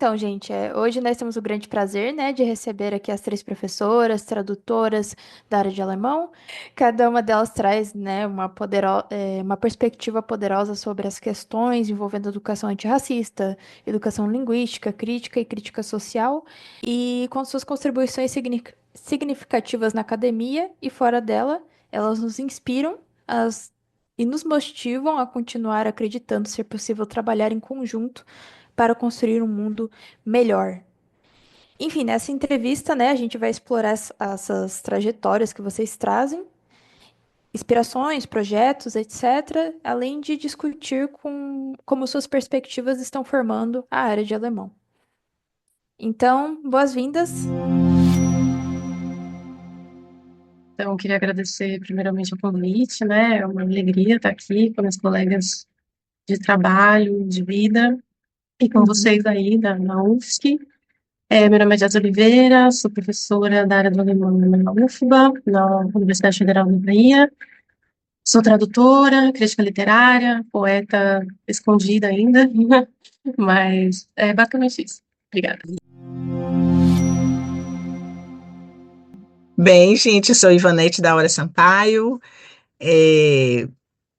Então, gente, hoje nós temos o grande prazer, né, de receber aqui as três professoras, tradutoras da área de alemão. Cada uma delas traz, né, uma perspectiva poderosa sobre as questões envolvendo educação antirracista, educação linguística, crítica e crítica social, e com suas contribuições significativas na academia e fora dela, elas nos inspiram e nos motivam a continuar acreditando ser possível trabalhar em conjunto para construir um mundo melhor. Enfim, nessa entrevista, né, a gente vai explorar essas trajetórias que vocês trazem, inspirações, projetos, etc., além de discutir como suas perspectivas estão formando a área de alemão. Então, boas-vindas. Então, eu queria agradecer primeiramente o convite, né? É uma alegria estar aqui com meus colegas de trabalho, de vida, e com vocês aí na UFSC. Meu nome é Jazz Oliveira, sou professora da área do alemão na UFBA, na Universidade Federal da Bahia. Sou tradutora, crítica literária, poeta escondida ainda, mas é basicamente isso. Obrigada. Bem, gente, sou Ivanete da Hora Sampaio, é,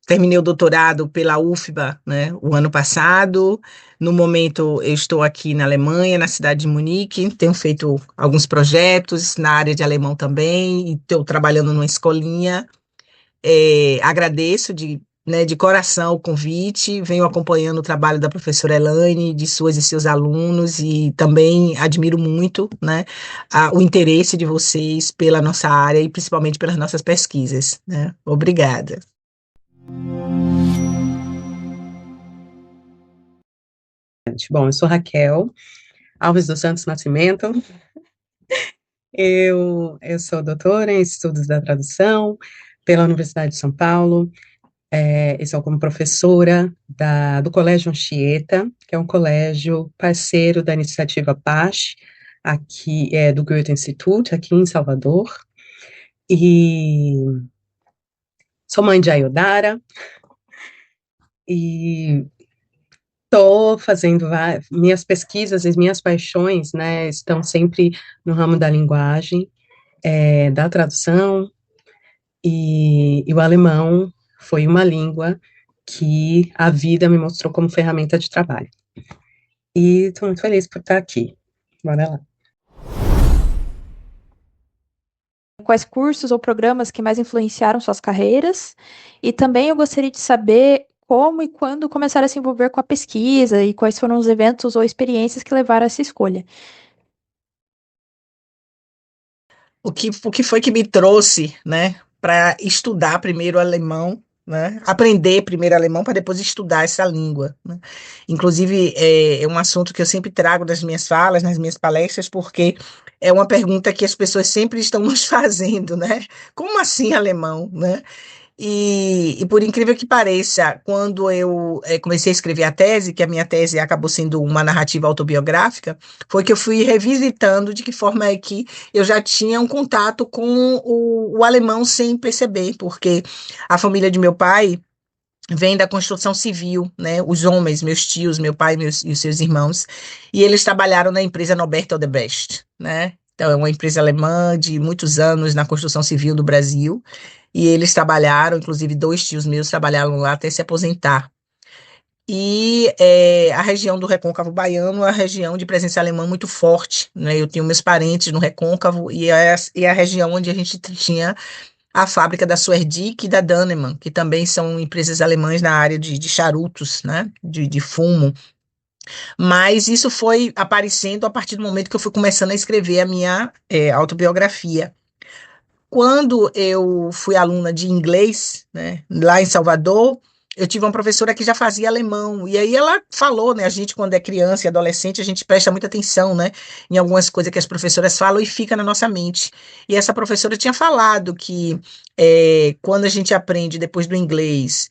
terminei o doutorado pela UFBA, né, o ano passado. No momento, eu estou aqui na Alemanha, na cidade de Munique, tenho feito alguns projetos na área de alemão também, e estou trabalhando numa escolinha. Agradeço de coração o convite, venho acompanhando o trabalho da professora Elaine, de suas e seus alunos, e também admiro muito, né, o interesse de vocês pela nossa área e principalmente pelas nossas pesquisas, né? Obrigada. Bom, eu sou Raquel Alves dos Santos Nascimento. Eu sou doutora em estudos da tradução pela Universidade de São Paulo. Eu sou como professora do Colégio Anchieta, que é um colégio parceiro da iniciativa PASH, aqui do Goethe Institut, aqui em Salvador. E sou mãe de Ayodara. E estou fazendo minhas pesquisas e minhas paixões, né, estão sempre no ramo da linguagem, da tradução, e o alemão foi uma língua que a vida me mostrou como ferramenta de trabalho. E estou muito feliz por estar aqui. Bora lá. Quais cursos ou programas que mais influenciaram suas carreiras? E também eu gostaria de saber como e quando começaram a se envolver com a pesquisa e quais foram os eventos ou experiências que levaram a essa escolha. O que foi que me trouxe, né, para estudar primeiro alemão, né, aprender primeiro alemão para depois estudar essa língua, né? Inclusive, é um assunto que eu sempre trago nas minhas falas, nas minhas palestras, porque é uma pergunta que as pessoas sempre estão nos fazendo, né? Como assim alemão, né? E por incrível que pareça, quando eu comecei a escrever a tese, que a minha tese acabou sendo uma narrativa autobiográfica, foi que eu fui revisitando de que forma é que eu já tinha um contato com o alemão sem perceber, porque a família de meu pai vem da construção civil, né? Os homens, meus tios, meu pai e os seus irmãos, e eles trabalharam na empresa Norbert Odebrecht, né? Então, é uma empresa alemã de muitos anos na construção civil do Brasil, e eles trabalharam, inclusive dois tios meus trabalharam lá até se aposentar. E a região do Recôncavo Baiano é uma região de presença alemã muito forte, né? Eu tenho meus parentes no Recôncavo e é a região onde a gente tinha a fábrica da Suerdick e da Dannemann, que também são empresas alemãs na área de charutos, né? De fumo. Mas isso foi aparecendo a partir do momento que eu fui começando a escrever a minha autobiografia. Quando eu fui aluna de inglês, né, lá em Salvador, eu tive uma professora que já fazia alemão, e aí ela falou, né, a gente quando é criança e adolescente, a gente presta muita atenção, né, em algumas coisas que as professoras falam e fica na nossa mente. E essa professora tinha falado que quando a gente aprende depois do inglês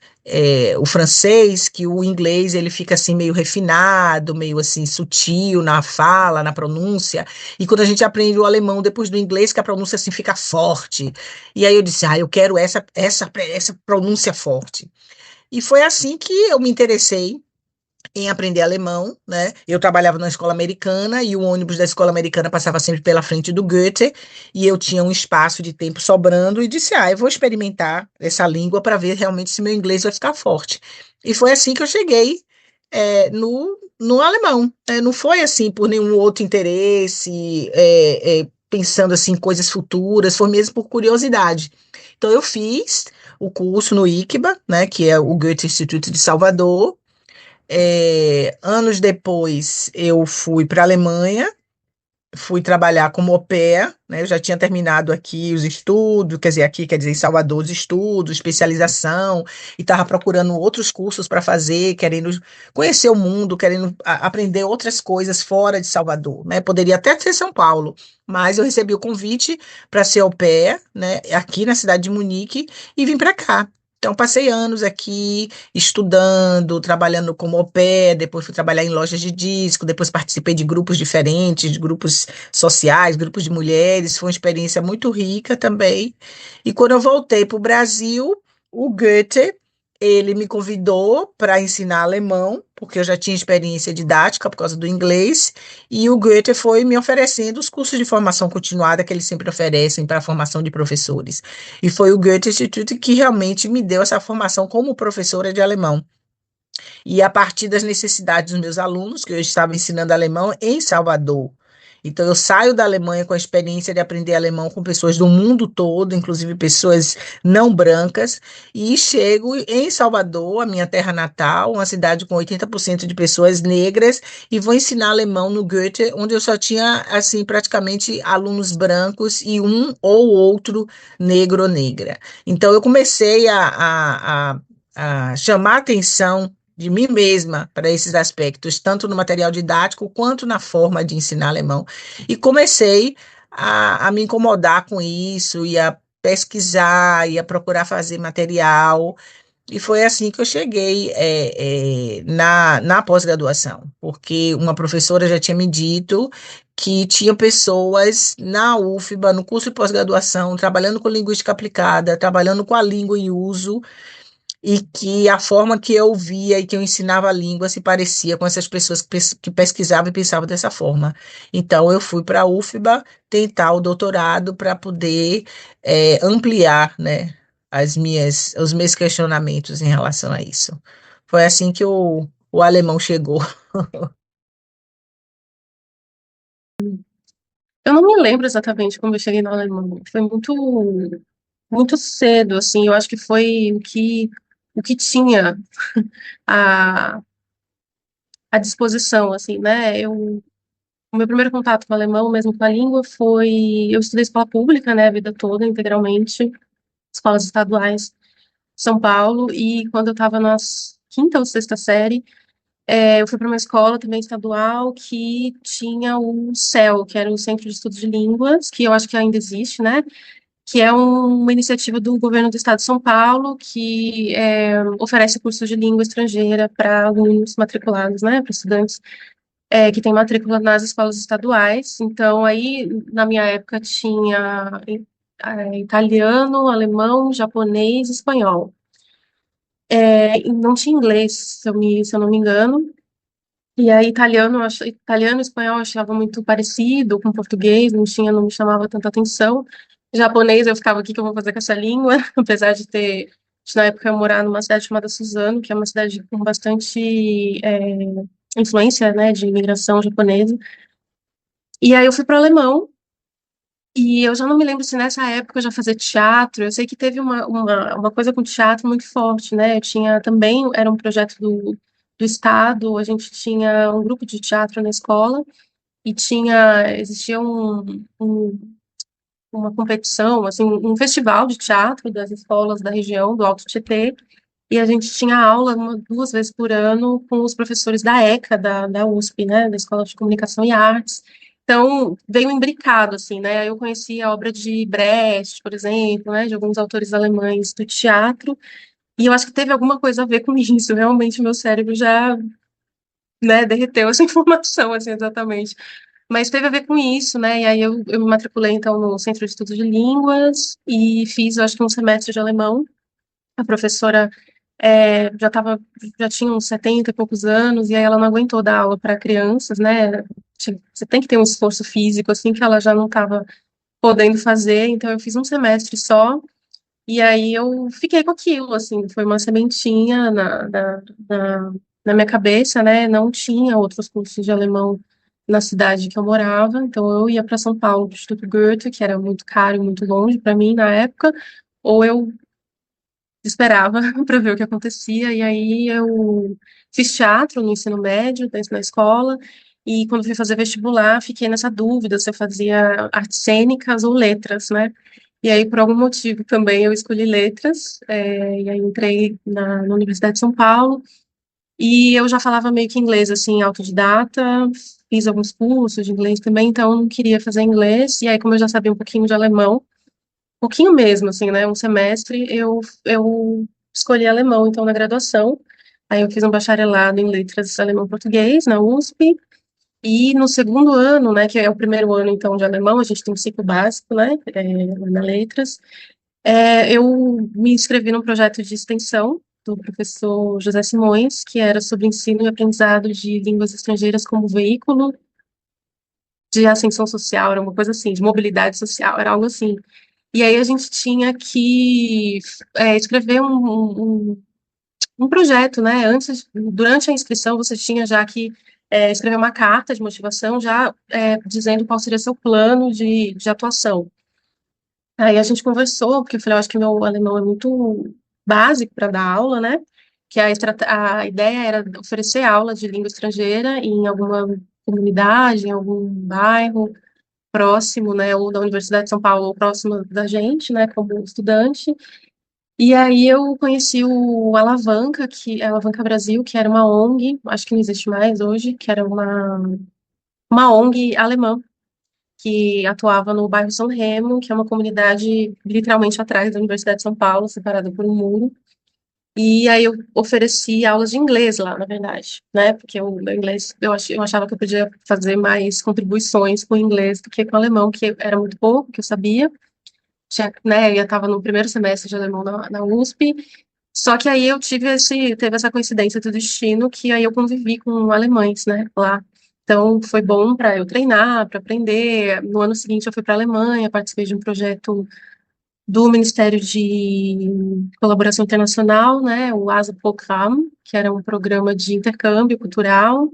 o francês, que o inglês ele fica assim meio refinado, meio assim sutil na fala, na pronúncia, e quando a gente aprende o alemão depois do inglês, que a pronúncia assim fica forte. E aí eu disse, eu quero essa pronúncia forte. E foi assim que eu me interessei em aprender alemão, né? Eu trabalhava na escola americana e o ônibus da escola americana passava sempre pela frente do Goethe e eu tinha um espaço de tempo sobrando e disse, eu vou experimentar essa língua para ver realmente se meu inglês vai ficar forte. E foi assim que eu cheguei no alemão. Não foi assim por nenhum outro interesse, pensando assim em coisas futuras, foi mesmo por curiosidade. Então eu fiz o curso no ICBA, né, que é o Goethe Instituto de Salvador. Anos depois, eu fui para a Alemanha, fui trabalhar como au pair, né? Eu já tinha terminado aqui os estudos, quer dizer, aqui, quer dizer, em Salvador, os estudos, especialização, e estava procurando outros cursos para fazer, querendo conhecer o mundo, querendo aprender outras coisas fora de Salvador, né? Poderia até ser São Paulo, mas eu recebi o convite para ser au pair, né? Aqui na cidade de Munique, e vim para cá. Então, passei anos aqui estudando, trabalhando como au pair, depois fui trabalhar em lojas de disco, depois participei de grupos diferentes, de grupos sociais, grupos de mulheres, foi uma experiência muito rica também. E quando eu voltei para o Brasil, o Goethe, ele me convidou para ensinar alemão, porque eu já tinha experiência didática por causa do inglês, e o Goethe foi me oferecendo os cursos de formação continuada que eles sempre oferecem para a formação de professores. E foi o Goethe Institute que realmente me deu essa formação como professora de alemão. E a partir das necessidades dos meus alunos, que eu estava ensinando alemão em Salvador. Então, eu saio da Alemanha com a experiência de aprender alemão com pessoas do mundo todo, inclusive pessoas não brancas, e chego em Salvador, a minha terra natal, uma cidade com 80% de pessoas negras, e vou ensinar alemão no Goethe, onde eu só tinha, assim, praticamente alunos brancos e um ou outro negro ou negra. Então, eu comecei a chamar atenção de mim mesma para esses aspectos, tanto no material didático quanto na forma de ensinar alemão. E comecei a me incomodar com isso, e a pesquisar, e a procurar fazer material. E foi assim que eu cheguei na pós-graduação, porque uma professora já tinha me dito que tinha pessoas na UFBA, no curso de pós-graduação, trabalhando com linguística aplicada, trabalhando com a língua em uso, e que a forma que eu via e que eu ensinava a língua se parecia com essas pessoas que pesquisavam e pensavam dessa forma. Então, eu fui para a UFBA tentar o doutorado para poder ampliar, né, os meus questionamentos em relação a isso. Foi assim que o alemão chegou. Eu não me lembro exatamente como eu cheguei no alemão. Foi muito cedo, assim. Eu acho que foi o que tinha à, à disposição, assim, né? O meu primeiro contato com o alemão, mesmo com a língua, foi... Eu estudei escola pública, né, a vida toda, integralmente, escolas estaduais de São Paulo, e quando eu estava na quinta ou sexta série, eu fui para uma escola também estadual que tinha o CEL, que era o Centro de Estudos de Línguas, que eu acho que ainda existe, né? Que é uma iniciativa do governo do estado de São Paulo, que oferece cursos de língua estrangeira para alunos matriculados, né? Para estudantes que têm matrícula nas escolas estaduais. Então, aí, na minha época, tinha italiano, alemão, japonês, espanhol. E não tinha inglês, se eu não me engano. E aí, italiano e espanhol eu achava muito parecido com português, não me chamava tanta atenção. Japonês, eu ficava, o que que eu vou fazer com essa língua? Apesar de, na época, eu morar numa cidade chamada Suzano, que é uma cidade com bastante influência, né, de imigração japonesa. E aí eu fui para o alemão, e eu já não me lembro se nessa época eu já fazia teatro. Eu sei que teve uma coisa com teatro muito forte, né? Eu tinha também, era um projeto do Estado, a gente tinha um grupo de teatro na escola e existia uma competição, assim, um festival de teatro das escolas da região, do Alto Tietê, e a gente tinha aula duas vezes por ano com os professores da ECA, da USP, né, da Escola de Comunicação e Artes. Então, veio imbricado, assim, né, aí eu conheci a obra de Brecht, por exemplo, né, de alguns autores alemães do teatro, e eu acho que teve alguma coisa a ver com isso, realmente meu cérebro já, né, derreteu essa informação, assim, exatamente. Mas teve a ver com isso, né? E aí eu me matriculei, então, no Centro de Estudos de Línguas e fiz, eu acho que um semestre de alemão. A professora já tinha uns 70 e poucos anos, e aí ela não aguentou dar aula para crianças, né? Você tem que ter um esforço físico, assim, que ela já não estava podendo fazer, então eu fiz um semestre só, e aí eu fiquei com aquilo, assim, foi uma sementinha na minha cabeça, né? Não tinha outros cursos de alemão na cidade que eu morava, então eu ia para São Paulo, para o Instituto Goethe, que era muito caro e muito longe para mim na época, ou eu esperava para ver o que acontecia, e aí eu fiz teatro no ensino médio, na escola, e quando fui fazer vestibular, fiquei nessa dúvida se eu fazia artes cênicas ou letras, né? E aí, por algum motivo, também eu escolhi letras, e aí entrei na Universidade de São Paulo, e eu já falava meio que inglês, assim, autodidata, fiz alguns cursos de inglês também, então eu não queria fazer inglês, e aí, como eu já sabia um pouquinho de alemão, pouquinho mesmo, assim, né? Um semestre eu escolhi alemão, então, na graduação. Aí eu fiz um bacharelado em letras alemão-português na USP. E no segundo ano, né, que é o primeiro ano, então, de alemão, a gente tem um ciclo básico, né, na letras. Eu me inscrevi num projeto de extensão do professor José Simões, que era sobre ensino e aprendizado de línguas estrangeiras como veículo de ascensão social, era uma coisa assim, de mobilidade social, era algo assim. E aí a gente tinha que escrever um projeto, né? Durante a inscrição, você tinha já que escrever uma carta de motivação, já dizendo qual seria seu plano de atuação. Aí a gente conversou, porque eu falei, eu acho que meu alemão é muito básico para dar aula, né? Que a ideia era oferecer aula de língua estrangeira em alguma comunidade, em algum bairro próximo, né, ou da Universidade de São Paulo, ou próximo da gente, né, como estudante. E aí eu conheci o Alavanca, que é Alavanca Brasil, que era uma ONG, acho que não existe mais hoje, que era uma ONG alemã, que atuava no bairro São Remo, que é uma comunidade literalmente atrás da Universidade de São Paulo, separada por um muro. E aí eu ofereci aulas de inglês lá, na verdade, né? Porque o meu inglês, eu achava que eu podia fazer mais contribuições com o inglês do que com o alemão, que era muito pouco, que eu sabia. Tinha, né, eu estava no primeiro semestre de alemão na USP, só que aí teve essa coincidência do destino, que aí eu convivi com alemães, né, lá. Então foi bom para eu treinar, para aprender. No ano seguinte eu fui para a Alemanha, participei de um projeto do Ministério de Colaboração Internacional, né, o ASA Programm, que era um programa de intercâmbio cultural.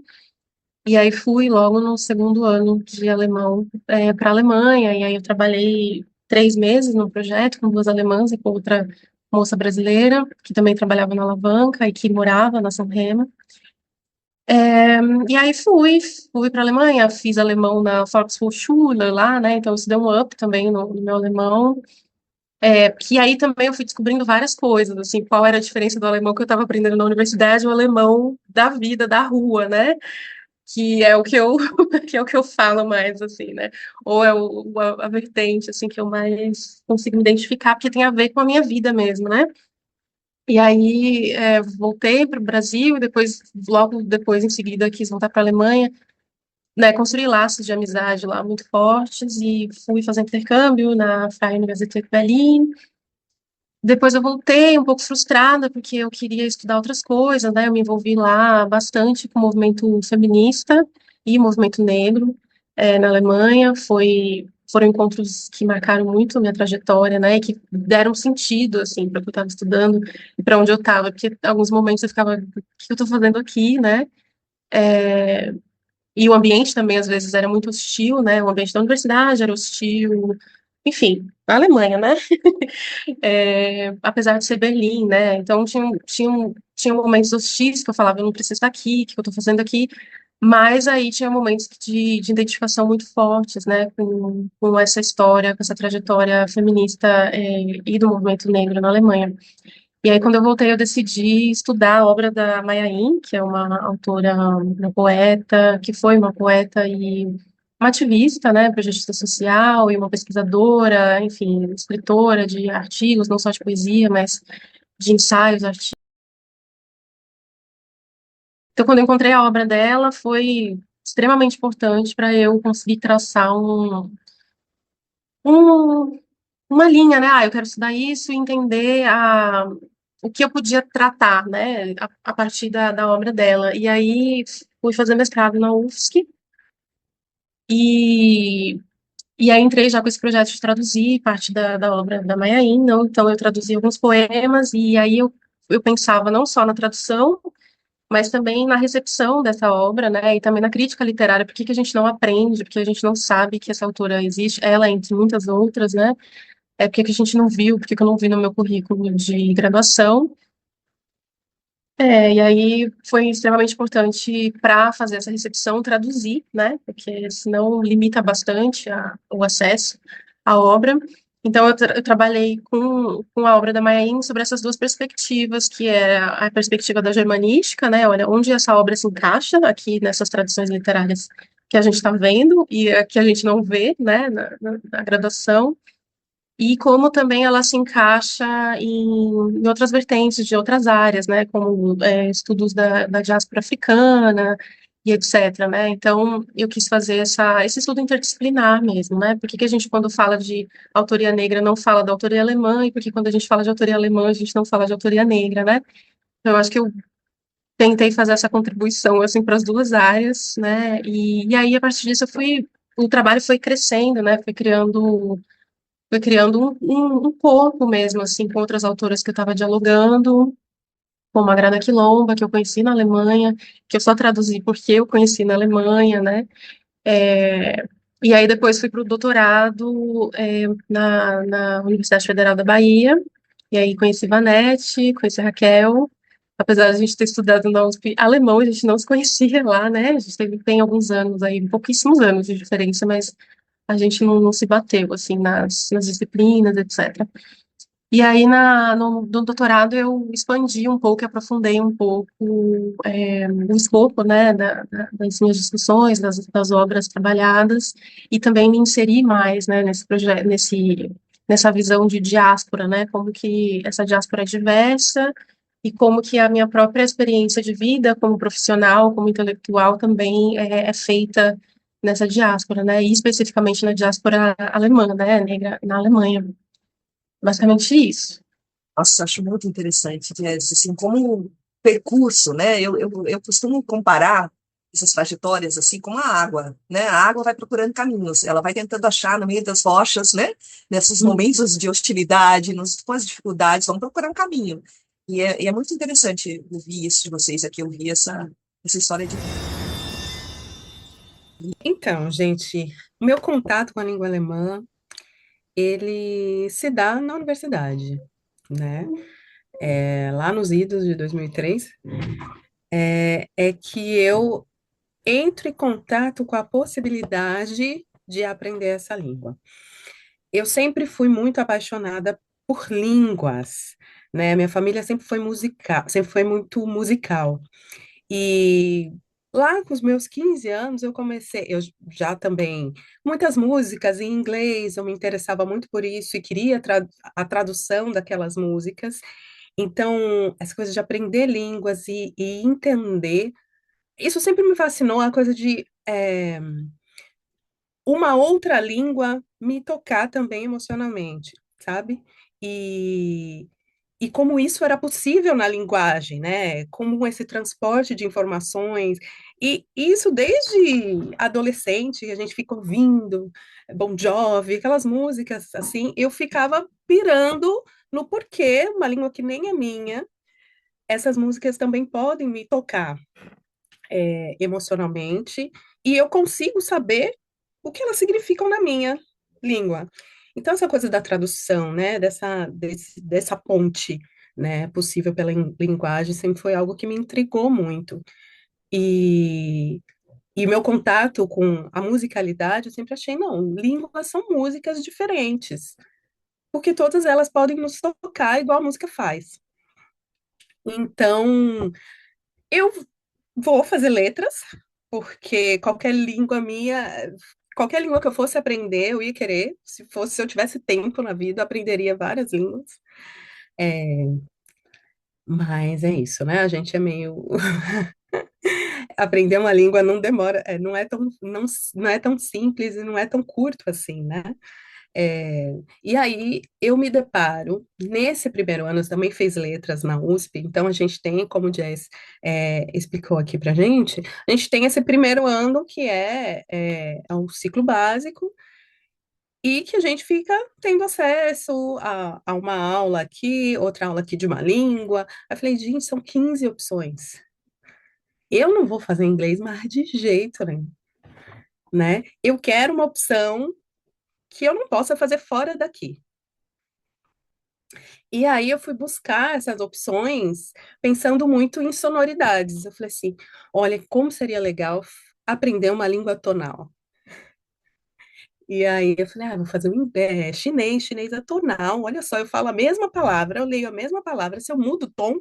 E aí fui logo no segundo ano de alemão para a Alemanha, e aí eu trabalhei 3 meses no projeto com duas alemãs e com outra moça brasileira, que também trabalhava na Alavanca e que morava na São Remo. E aí fui para a Alemanha, fiz alemão na Volkshochschule lá, né, então isso deu um up também no meu alemão. Que aí também eu fui descobrindo várias coisas, assim, qual era a diferença do alemão que eu estava aprendendo na universidade e o alemão da vida, da rua, né? Que é o que eu que é o que eu falo mais, assim, né? Ou é a vertente, assim, que eu mais consigo me identificar, porque tem a ver com a minha vida mesmo, né? E aí voltei para o Brasil e depois, logo depois, em seguida, quis voltar para a Alemanha, né? Construí laços de amizade lá muito fortes e fui fazer intercâmbio na Freie Universität Berlin. Depois eu voltei um pouco frustrada, porque eu queria estudar outras coisas, né? Eu me envolvi lá bastante com o movimento feminista e movimento negro na Alemanha. Foram encontros que marcaram muito a minha trajetória, né? E que deram sentido, assim, para o que eu estava estudando e para onde eu estava. Porque em alguns momentos eu ficava, o que eu estou fazendo aqui, né? E o ambiente também, às vezes, era muito hostil, né? O ambiente da universidade era hostil. Enfim, a Alemanha, né? Apesar de ser Berlim, né? Então tinha momentos hostis que eu falava, eu não preciso estar aqui, o que eu estou fazendo aqui? Mas aí tinha momentos de identificação muito fortes, né? Com essa história, com essa trajetória feminista e do movimento negro na Alemanha. E aí, quando eu voltei, eu decidi estudar a obra da Maya Angelou, que é uma autora, uma poeta, que foi uma poeta e uma ativista, né, para justiça social e uma pesquisadora, enfim, escritora de artigos, não só de poesia, mas de ensaios artísticos. Então, quando eu encontrei a obra dela, foi extremamente importante para eu conseguir traçar um, uma linha, né? Eu quero estudar isso e entender o que eu podia tratar, né, a partir da obra dela. E aí fui fazer mestrado na UFSC e, e aí entrei já com esse projeto de traduzir parte da obra da Maya Angelou. Então eu traduzi alguns poemas e aí eu pensava não só na tradução, mas também na recepção dessa obra, né, e também na crítica literária. Por que que a gente não aprende, porque a gente não sabe que essa autora existe, ela entre muitas outras, né, por que que a gente não viu, por que que eu não vi no meu currículo de graduação. E aí foi extremamente importante para fazer essa recepção traduzir, né? Porque senão limita bastante o acesso à obra. Então eu trabalhei com a obra da Maya Angelou sobre essas duas perspectivas, que é a perspectiva da germanística, né? Olha, onde essa obra se encaixa aqui nessas tradições literárias que a gente está vendo e que a gente não vê, né? Na graduação e como também ela se encaixa em outras vertentes de outras áreas, né, como estudos da diáspora africana e etc, né, então eu quis fazer esse estudo interdisciplinar mesmo, né, por que que a gente quando fala de autoria negra não fala da autoria alemã e por que quando a gente fala de autoria alemã a gente não fala de autoria negra, né, então eu acho que eu tentei fazer essa contribuição, assim, para as duas áreas, né, e aí a partir disso o trabalho foi crescendo, né, foi criando um corpo mesmo, assim, com outras autoras que eu estava dialogando, como a Grada Quilomba, que eu conheci na Alemanha, que eu só traduzi porque eu conheci na Alemanha, né? É, e aí depois fui para o doutorado na Universidade Federal da Bahia, e aí conheci Vanete, conheci Raquel, apesar de a gente ter estudado na USP alemão, a gente não se conhecia lá, né? A gente tem alguns anos aí, pouquíssimos anos de diferença, mas a gente não se bateu, assim, nas disciplinas, etc. E aí, no doutorado, eu expandi um pouco, aprofundei um pouco o escopo, né, das minhas discussões, das obras trabalhadas, e também me inseri mais, né, nesse projeto, nessa visão de diáspora, né, como que essa diáspora é diversa, e como que a minha própria experiência de vida, como profissional, como intelectual, também é feita nessa diáspora, né, e especificamente na diáspora alemã, né, negra na Alemanha. Basicamente isso. Nossa, acho muito interessante, Jess, assim, como um percurso, né? Eu costumo comparar essas trajetórias assim com a água, né? A água vai procurando caminhos, ela vai tentando achar no meio das rochas, né? Nesses momentos de hostilidade, com as dificuldades, vão procurar um caminho. E é muito interessante ouvir isso de vocês aqui, ouvir essa história de vida. Então, gente, o meu contato com a língua alemã, ele se dá na universidade, né? Lá nos idos de 2003, é que eu entro em contato com a possibilidade de aprender essa língua. Eu sempre fui muito apaixonada por línguas, né? Minha família sempre foi musical, sempre foi muito musical. E lá com os meus 15 anos eu já também, muitas músicas em inglês, eu me interessava muito por isso e queria a tradução daquelas músicas. Então, essa coisa de aprender línguas e entender, isso sempre me fascinou, a coisa de uma outra língua me tocar também emocionalmente, sabe? E, e como isso era possível na linguagem, né? Como esse transporte de informações, e isso desde adolescente, que a gente fica ouvindo Bon Jovi, aquelas músicas assim, eu ficava pirando no porquê uma língua que nem é minha, essas músicas também podem me tocar emocionalmente, e eu consigo saber o que elas significam na minha língua. Então, essa coisa da tradução, né, dessa ponte, né, possível pela linguagem, sempre foi algo que me intrigou muito. E, e meu contato com a musicalidade, eu sempre achei, não, línguas são músicas diferentes, porque todas elas podem nos tocar igual a música faz. Então, eu vou fazer letras, porque qualquer língua que eu fosse aprender, eu ia querer. Se eu tivesse tempo na vida, eu aprenderia várias línguas. É, mas é isso, né? A gente é meio. Aprender uma língua não demora, não é tão simples e não é tão curto assim, né? E aí eu me deparo, nesse primeiro ano, eu também fiz letras na USP, então a gente tem, como o Jess explicou aqui pra gente, a gente tem esse primeiro ano que é um ciclo básico, e que a gente fica tendo acesso a uma aula aqui, outra aula aqui de uma língua. Aí eu falei, gente, são 15 opções. Eu não vou fazer inglês, mas de jeito nenhum, né? Eu quero uma opção que eu não possa fazer fora daqui. E aí eu fui buscar essas opções pensando muito em sonoridades. Eu falei assim, olha, como seria legal aprender uma língua tonal. E aí eu falei, vou fazer chinês atonal. Olha só, eu falo a mesma palavra, eu leio a mesma palavra, se eu mudo o tom,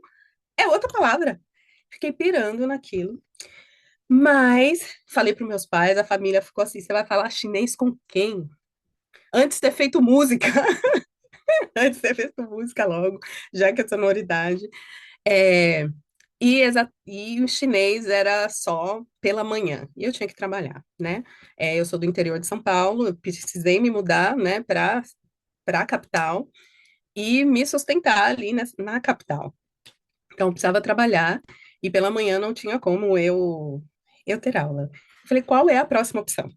é outra palavra. Fiquei pirando naquilo. Mas falei para meus pais, a família ficou assim: você vai falar chinês com quem? Antes de ter feito música, antes de ter feito música logo, já que é sonoridade. É, e o chinês era só pela manhã, e eu tinha que trabalhar, né? Eu sou do interior de São Paulo, eu precisei me mudar, né, para a capital e me sustentar ali na capital. Então, eu precisava trabalhar e pela manhã não tinha como eu ter aula. Eu falei, qual é a próxima opção?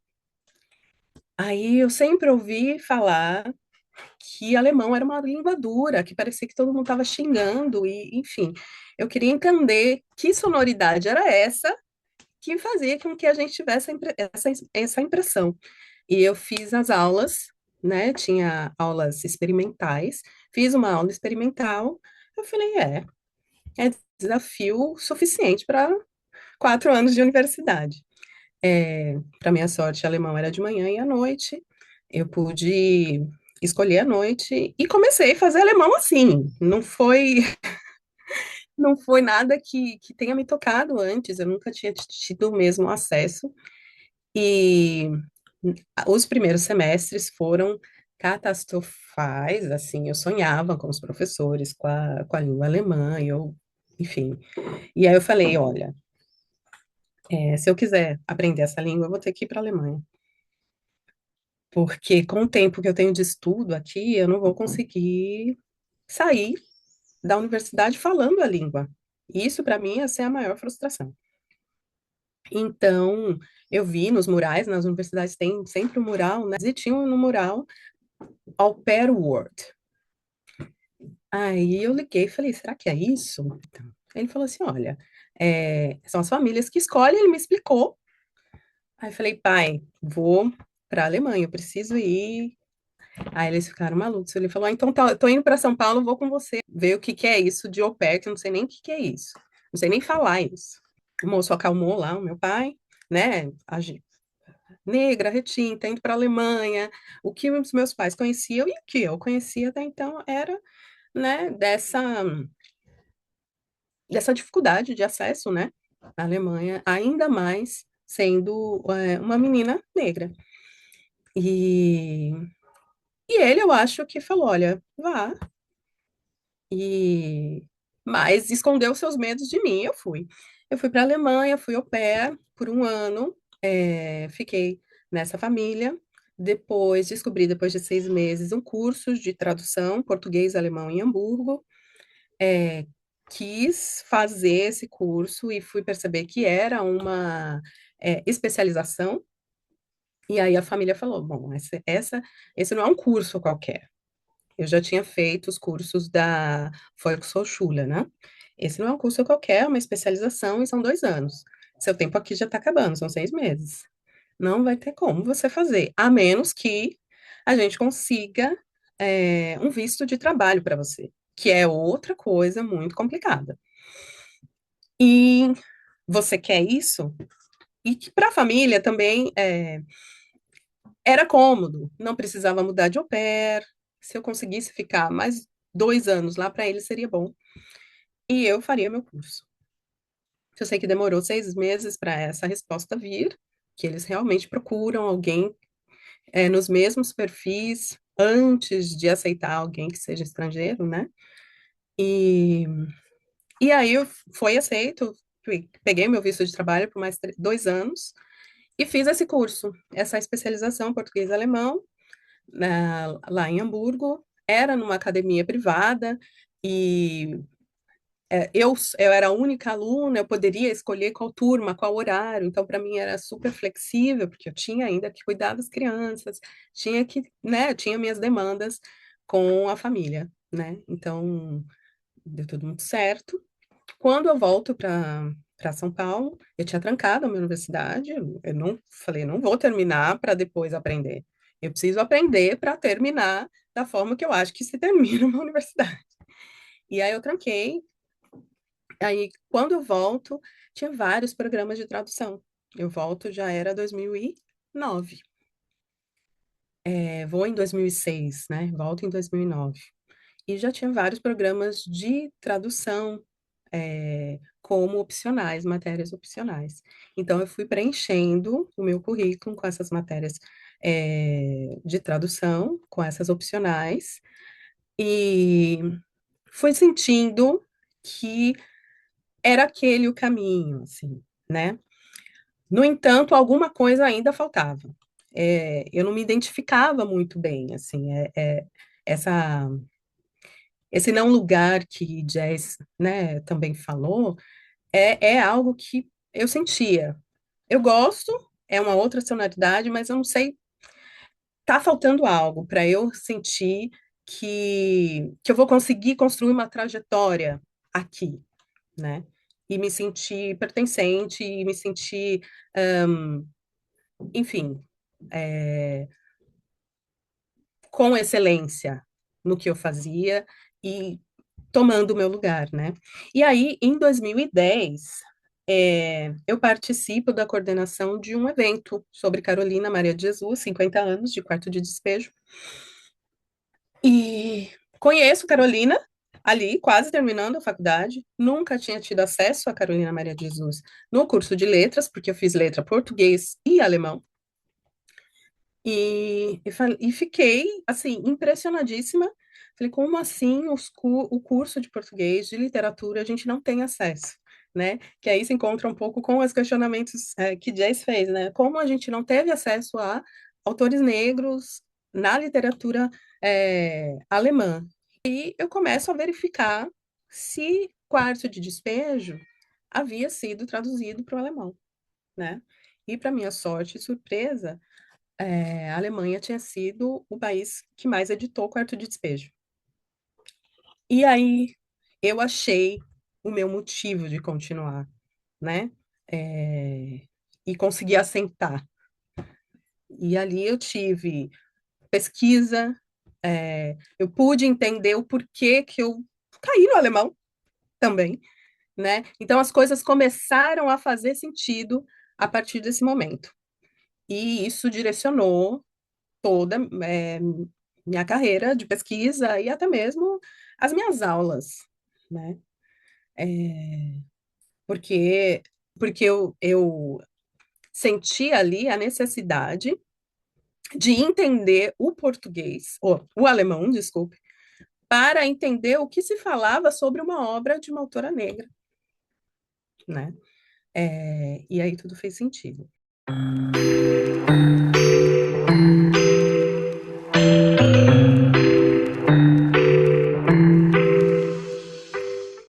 Aí eu sempre ouvi falar que alemão era uma língua dura, que parecia que todo mundo estava xingando, e enfim, eu queria entender que sonoridade era essa que fazia com que a gente tivesse essa impressão. E eu fiz as aulas, né? Tinha aulas experimentais, fiz uma aula experimental, eu falei, é desafio suficiente para 4 anos de universidade. Para minha sorte, alemão era de manhã e à noite. Eu pude escolher à noite e comecei a fazer alemão assim. Não foi nada que tenha me tocado antes. Eu nunca tinha tido o mesmo acesso. E os primeiros semestres foram catastrofais. Assim, eu sonhava com os professores, com a língua alemã. Enfim. E aí eu falei, olha, se eu quiser aprender essa língua, eu vou ter que ir para a Alemanha. Porque com o tempo que eu tenho de estudo aqui, eu não vou conseguir sair da universidade falando a língua. Isso, para mim, ia ser a maior frustração. Então, eu vi nos murais, nas universidades tem sempre um mural, né? E tinha no mural Au Pair World. Aí eu liguei e falei, será que é isso? Ele falou assim, olha, são as famílias que escolhem, ele me explicou. Aí eu falei, pai, vou para a Alemanha, eu preciso ir. Aí eles ficaram malucos. Ele falou: então tá, eu tô indo para São Paulo, vou com você ver o que que é isso de au pair, que eu não sei nem o que que é isso. Não sei nem falar isso. O moço acalmou lá o meu pai, né? Negra, retinta, indo para a Alemanha. O que os meus pais conheciam e o que eu conhecia até então era, né, dessa dificuldade de acesso, né, à Alemanha, ainda mais sendo uma menina negra. E, e ele, eu acho que falou: olha, vá. E mas escondeu seus medos de mim. Eu fui. Eu fui para a Alemanha, fui au pair por um ano, fiquei nessa família. Depois descobri, depois de 6 meses, um curso de tradução português-alemão em Hamburgo. É, quis fazer esse curso e fui perceber que era uma especialização. E aí a família falou: bom, esse não é um curso qualquer. Eu já tinha feito os cursos da Volkshochschule, né? Esse não é um curso qualquer, é uma especialização e são 2 anos. Seu tempo aqui já está acabando, são 6 meses. Não vai ter como você fazer, a menos que a gente consiga um visto de trabalho para você, que é outra coisa muito complicada. E você quer isso? E que para a família também era cômodo, não precisava mudar de au pair. Se eu conseguisse ficar mais 2 anos lá, para ele seria bom. E eu faria meu curso. Eu sei que demorou 6 meses para essa resposta vir, que eles realmente procuram alguém nos mesmos perfis antes de aceitar alguém que seja estrangeiro, né? E, e aí foi aceito, peguei meu visto de trabalho por mais 2 anos e fiz esse curso, essa especialização português-alemão. lá em Hamburgo, era numa academia privada, e eu era a única aluna, eu poderia escolher qual turma, qual horário, então para mim era super flexível, porque eu tinha ainda que cuidar das crianças, tinha que, né, tinha minhas demandas com a família, né? Então deu tudo muito certo. Quando eu volto para São Paulo, eu tinha trancado a minha universidade, eu não falei, não vou terminar para depois aprender. Eu preciso aprender para terminar da forma que eu acho que se termina uma universidade. E aí eu tranquei. Aí, quando eu volto, tinha vários programas de tradução. Eu volto, já era 2009. Vou em 2006, né? Volto em 2009. E já tinha vários programas de tradução, como opcionais, matérias opcionais. Então, eu fui preenchendo o meu currículo com essas matérias, de tradução, com essas opcionais, e fui sentindo que era aquele o caminho, assim, né? No entanto, alguma coisa ainda faltava. Eu não me identificava muito bem, assim, essa, esse não lugar que Jazz, né, também falou, é algo que eu sentia. Eu gosto, é uma outra sonoridade, mas eu não sei, tá faltando algo para eu sentir que eu vou conseguir construir uma trajetória aqui, né? E me sentir pertencente, e me sentir, hum, enfim, é, com excelência no que eu fazia e tomando o meu lugar, né? E aí, em 2010, eu participo da coordenação de um evento sobre Carolina Maria de Jesus, 50 anos de quarto de despejo. E conheço Carolina ali, quase terminando a faculdade. Nunca tinha tido acesso a Carolina Maria de Jesus no curso de letras, porque eu fiz letra português e alemão. E fiquei, assim, impressionadíssima. Falei, como assim o curso de português, de literatura, a gente não tem acesso, né? Que aí se encontra um pouco com os questionamentos, que Jace fez, né? Como a gente não teve acesso a autores negros na literatura, alemã. E eu começo a verificar se Quarto de Despejo havia sido traduzido para o alemão, né? E, para minha sorte e surpresa, a Alemanha tinha sido o país que mais editou Quarto de Despejo. E aí eu achei o meu motivo de continuar, né? E consegui assentar. E ali eu tive pesquisa, eu pude entender o porquê que eu caí no alemão também, né? Então as coisas começaram a fazer sentido a partir desse momento. E isso direcionou toda, minha carreira de pesquisa e até mesmo as minhas aulas, né? É, porque porque eu senti ali a necessidade de entender o português, ou o alemão, desculpe, para entender o que se falava sobre uma obra de uma autora negra, né? E aí tudo fez sentido.